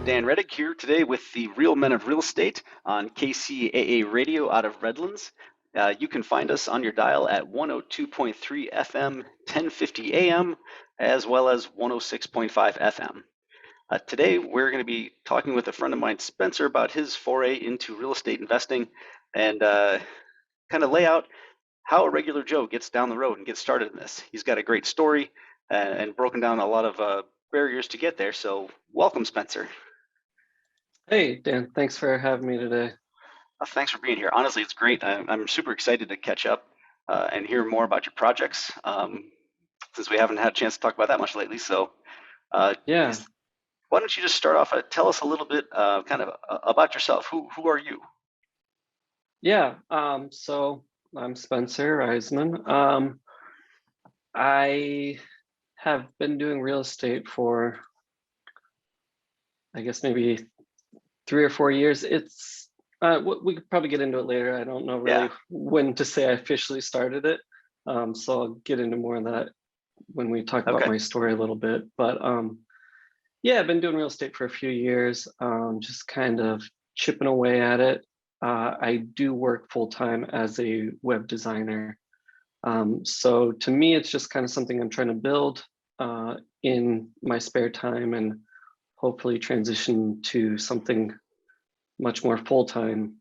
Dan Redig here today with the Real Men of Real Estate on KCAA Radio out of Redlands. You can find us on your dial at 102.3 FM, 1050 AM, as well as 106.5 FM. Today, we're going to be talking with a friend of mine, Spencer, about his foray into real estate investing and kind of lay out how a regular Joe gets down the road and gets started in this. He's got a great story and broken down a lot of barriers to get there. So welcome, Spencer. Hey, Dan, thanks for having me today. Thanks for being here. Honestly, it's great. I'm super excited to catch up and hear more about your projects since we haven't had a chance to talk about that much lately. So Yeah, why don't you just start off, tell us a little bit about yourself. Who are you? yeah. So I'm Spencer Rysman. I have been doing real estate for, I guess, maybe 3 or 4 years. We could probably get into it later. I don't know Yeah. really when to say I officially started it. So I'll get into more of that when we talk about Okay. my story a little bit. But yeah, I've been doing real estate for a few years, just kind of chipping away at it. I do work full time as a web designer. So to me, it's just kind of something I'm trying to build in my spare time and hopefully transition to something much more full time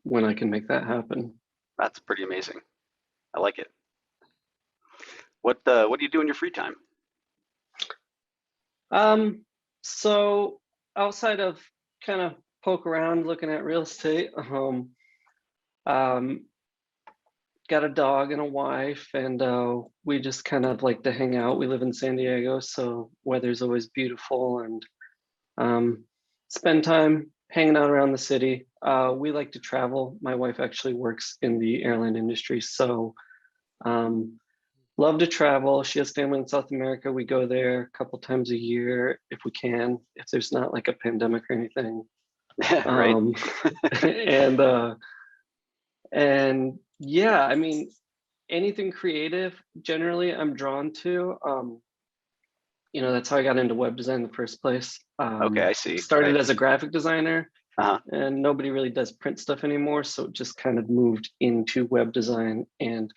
when I can make that happen. That's pretty amazing. I like it. What do you do in your free time? So outside of kind of poke around looking at real estate, um, got a dog and a wife, and we just kind of like to hang out. We live in San Diego, so weather's always beautiful, and spend time hanging out around the city. We like to travel. My wife actually works in the airline industry, so love to travel. She has family in South America. We go there a couple times a year if we can, if there's not like a pandemic or anything. Right. Um, and and yeah, I mean, anything creative generally I'm drawn to. That's how I got into web design in the first place. Okay, I see. Started Right. as a graphic designer, Uh-huh. and nobody really does print stuff anymore, so it just kind of moved into web design. And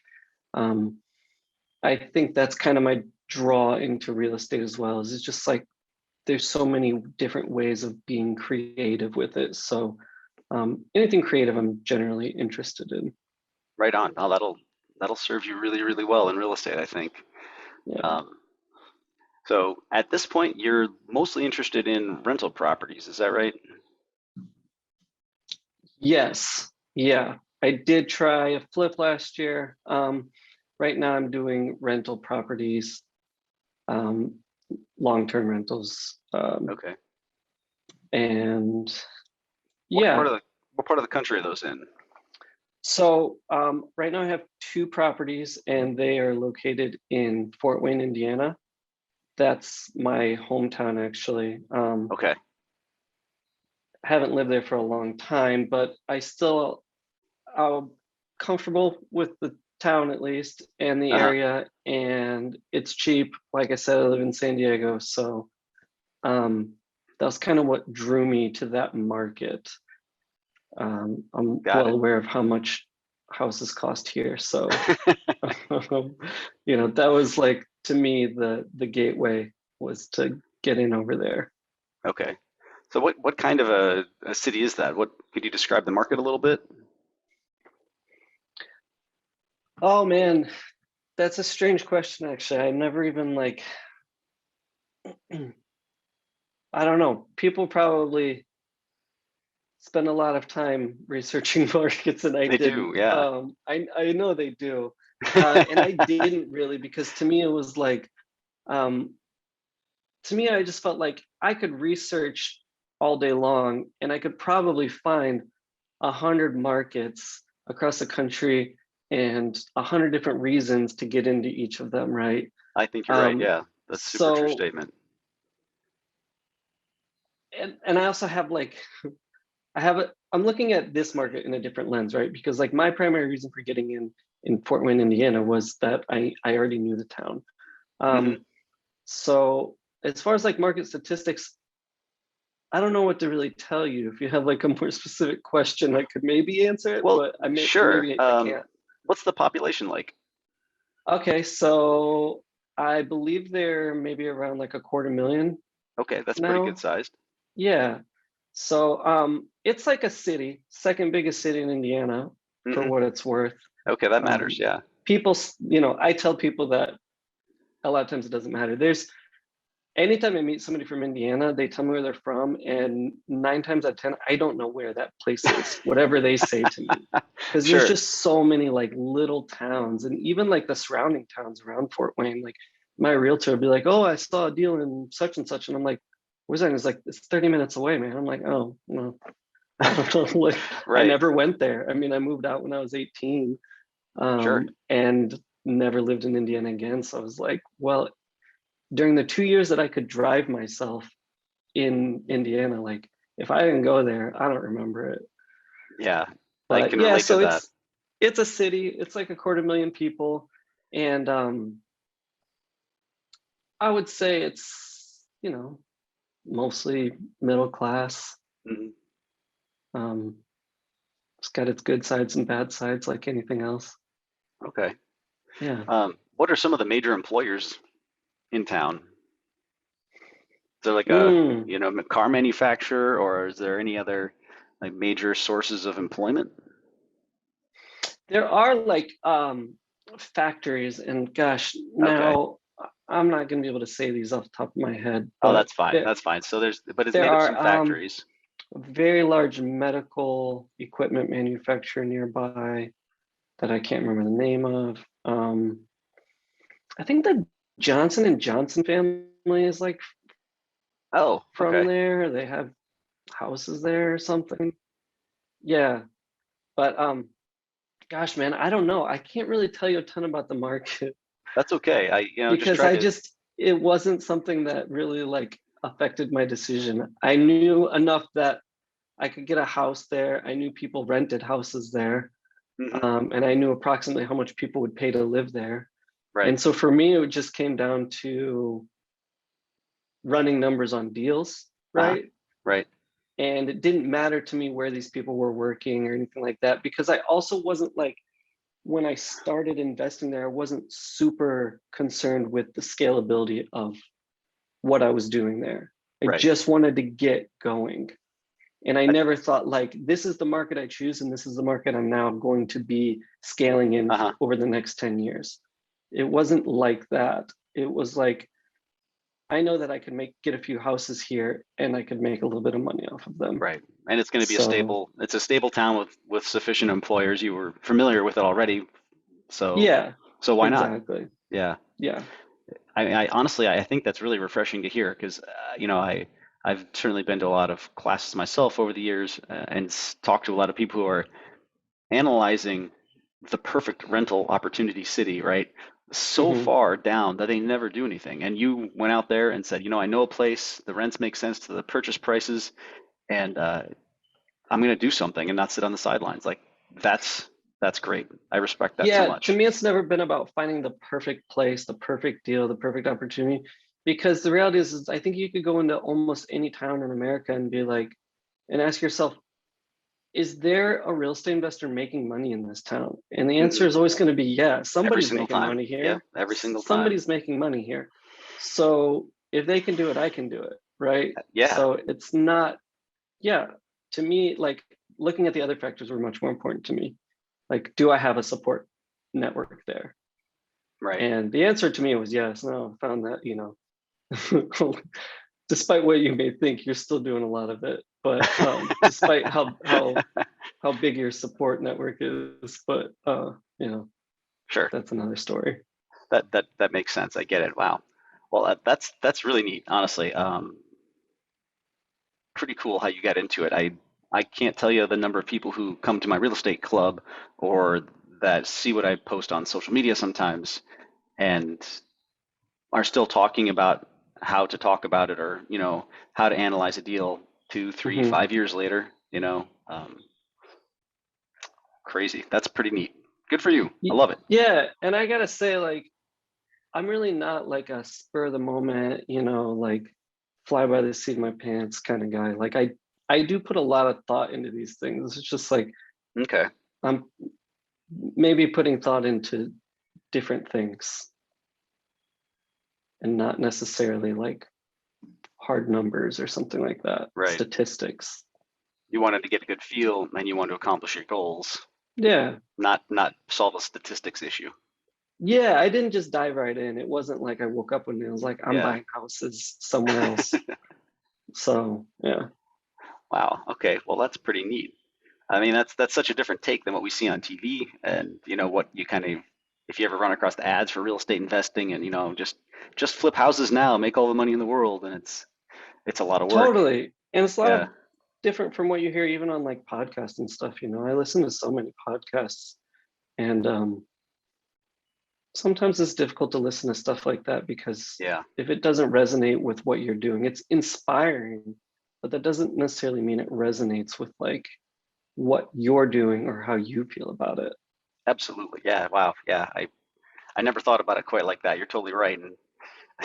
I think that's kind of my draw into real estate as well. Is it's just like there's so many different ways of being creative with it. So anything creative, I'm generally interested in. Right on. Oh, that'll serve you really, really well in real estate, I think. Yeah. Um, so at this point, you're mostly interested in rental properties, is that right? Yes. Yeah. I did try a flip last year. Right now, I'm doing rental properties, um, long-term rentals, Okay. and What yeah. part of the what part of the country are those in? So right now I have two properties, and they are located in Fort Wayne, Indiana. That's my hometown, actually. Okay. Haven't lived there for a long time, but I'm comfortable with the town at least and the Uh-huh. area, and it's cheap. Like I said, I live in San Diego, so that was kind of what drew me to that market. I'm Got well it. aware of how much houses cost here, so that was like to me the gateway was to get in over there. Okay. So what kind of a city is that? What could you describe the market a little bit? Oh man, that's a strange question actually. I never even like I don't know. People probably spend a lot of time researching markets and I They do, didn't. yeah. I know they do. And I didn't really because to me it was like um to me I just felt like I could research all day long and I could probably find 100 markets across the country and 100 different reasons to get into each of them, right? I think you're right, Um, yeah. That's a super true so statement. and I also have like I'm looking at this market in a different lens, right? Because like my primary reason for getting in Fort Wayne, Indiana was that I already knew the town. Hmm. Um, so as far as like market statistics, I don't know what to really tell you. If you have like a more specific question, I could maybe answer it, Well, but sure. maybe I can't. What's the population like? Okay, so I believe they're maybe around like a quarter million Okay, that's pretty good now. sized. Yeah. So it's like a city, second biggest city in Indiana for Hmm. what it's worth. Okay, that matters. Um, Yeah. people, I tell people that a lot of times it doesn't matter. There's anytime I meet somebody from Indiana, they tell me where they're from, and 9 times out of 10, I don't know where that place is, whatever they say to me. Because there's Sure. just so many like little towns and even like the surrounding towns around Fort Wayne. Like my realtor would be like, "Oh, I saw a deal in such and such." And I'm like, "Where's that?" And it's like, "It's 30 minutes away, man." I'm like, "Oh, no, I don't know." Like I Right. never went there. I mean, I moved out when I was 18, Sure. and never lived in Indiana again. So I was like, well, during the 2 years that I could drive myself in Indiana, like if I didn't go there, I don't remember it. Yeah, I But can yeah, relate to so that. it's a city. It's like a quarter million people, and I would say it's mostly middle class. Mhm. Um, it's got its good sides and bad sides, like anything else. Okay. Yeah. What are some of the major employers in town? Is there like a, Mm. car manufacturer, or is there any other like major sources of employment? There are like factories, and gosh, Okay. now I'm not going to be able to say these off the top of my head, Oh, but that's fine. there That's fine. So but it's there made of some are factories. a very large medical equipment manufacturer nearby that I can't remember the name of. I think the Johnson and Johnson family is like Oh, from okay. there. They have houses there or something. Yeah, but gosh, man, I don't know. I can't really tell you a ton about the market That's okay. Just because try to. it wasn't something that really like affected my decision. I knew enough that I could get a house there. I knew people rented houses there, Mhm. and I knew approximately how much people would pay to live there. Right. And so for me, it just came down to running numbers on deals, Uh-huh. right? Right. And it didn't matter to me where these people were working or anything like that because I also wasn't like when I started investing there, I wasn't super concerned with the scalability of what I was doing there. I Right. just wanted to get going. And I I, never thought like this is the market I choose and this is the market I'm now going to be scaling in uh-huh. over the next 10 years. It wasn't like that. It was like I know that I could get a few houses here and I could make a little bit of money off of them. Right. And it's going to be So it's a stable town with sufficient employers. You were familiar with it already, so yeah, why not? exactly. Yeah. Yeah. I honestly, I think that's really refreshing to hear because, I've certainly been to a lot of classes myself over the years, and talked to a lot of people who are analyzing the perfect rental opportunity city, right? So Hmm. far down that they never do anything. And you went out there and said, I know a place, the rents make sense to the purchase prices, and I'm going to do something and not sit on the sidelines. Like that's great. I respect that so Yeah, to much. me, it's never been about finding the perfect place, the perfect deal, the perfect opportunity. Because the reality is I think you could go into almost any town in America and be like, and ask yourself, is there a real estate investor making money in this town? And the answer Hmm. is always going to be yeah, Every somebody's single making time. money Yeah, here. every single time. Somebody's making money here. So if they can do it, I can do it. Right. Yeah, So it's not, yeah, to me, like looking at the other factors were much more important to me. Like, do I have a support network there? right. And the answer to me was yes. No, I found that, despite what you may think, you're still doing a lot of it. But despite how big your support network is, but Sure. that's another story. That makes sense. I get it. Wow. Well, that's really neat, honestly. Pretty cool how you got into it. I can't tell you the number of people who come to my real estate club or that see what I post on social media sometimes and are still talking about how to talk about it or how to analyze a deal two, three, Hmm. 5 years later. Crazy. That's pretty neat. Good for you. I love it. Yeah, and I gotta say, like, I'm really not like a spur of the moment, like fly by the seat of my pants kind of guy. Like I do put a lot of thought into these things. It's just like Okay. I'm maybe putting thought into different things and not necessarily like hard numbers or something like that, Right. statistics. You wanted to get a good feel and you want to accomplish your goals, Yeah. not solve a statistics issue. Yeah, I didn't just dive right in. It wasn't like I woke up one day and was like, I'm Yeah. buying houses somewhere else. So, yeah. Wow. Okay. Well, that's pretty neat. I mean, that's such a different take than what we see on TV, and what you kind of, if you ever run across the ads for real estate investing, and just flip houses now, make all the money in the world, and it's a lot of work. Totally. And it's a lot Yeah. of different from what you hear even on like podcasts and stuff. I listen to so many podcasts and sometimes it's difficult to listen to stuff like that because Yeah. if it doesn't resonate with what you're doing, it's inspiring, but that doesn't necessarily mean it resonates with like what you're doing or how you feel about it. Absolutely. Yeah. Wow. Yeah. I never thought about it quite like that. You're totally right, and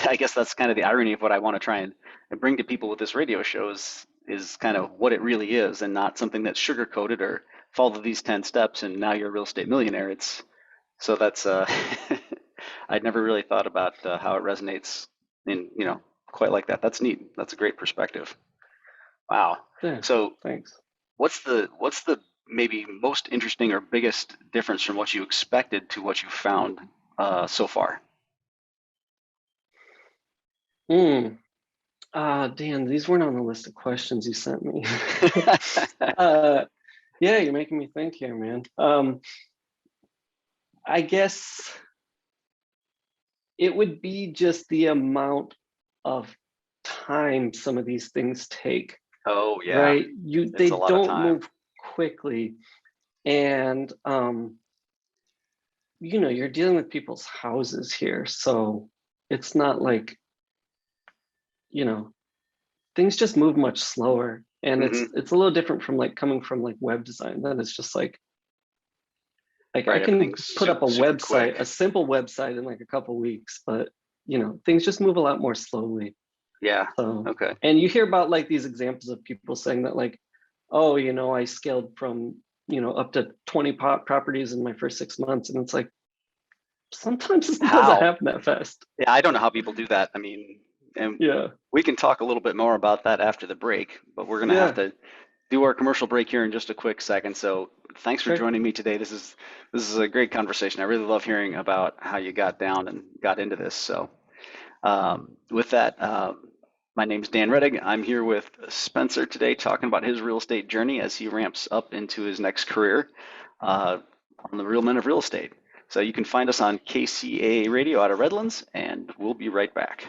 I guess that's kind of the irony of what I want to try and bring to people with this radio show is kind of what it really is, and not something that's sugar coated or follow these 10 steps and now you're a real estate millionaire. It's so that's I'd never really thought about how it resonates in quite like that. That's neat. That's a great perspective. Wow. Yeah, So thanks. what's the maybe most interesting or biggest difference from what you expected to what you found so far? Mm. Dan, these weren't on the list of questions you sent me. uh, yeah, you're making me think here, man. I guess it would be just the amount of time some of these things take, Oh yeah, right? it's They a lot of don't time. move quickly, and you're dealing with people's houses here, so it's not like you know things just move much slower, and it's Hmm. it's a little different from like coming from like web design. Then it's just like I Right, can everything's put up a super website, quick. a simple website in like a couple weeks, but things just move a lot more slowly. Yeah. So, Okay. and you hear about like these examples of people saying that like, oh, I scaled from, up to 20 properties in my first 6 months. And it's like, sometimes it doesn't How? happen that fast. Yeah, I don't know how people do that. I mean, and Yeah. we can talk a little bit more about that after the break, but we're gonna have Yeah. to do our commercial break here in just a quick second. So thanks for Sure. joining me today. This is a great conversation. I really love hearing about how you got down and got into this. So with that, my name is Dan Redig. I'm here with Spencer today talking about his real estate journey as he ramps up into his next career uh, on the Real Men of Real Estate. So you can find us on KCAA Radio out of Redlands, and we'll be right back.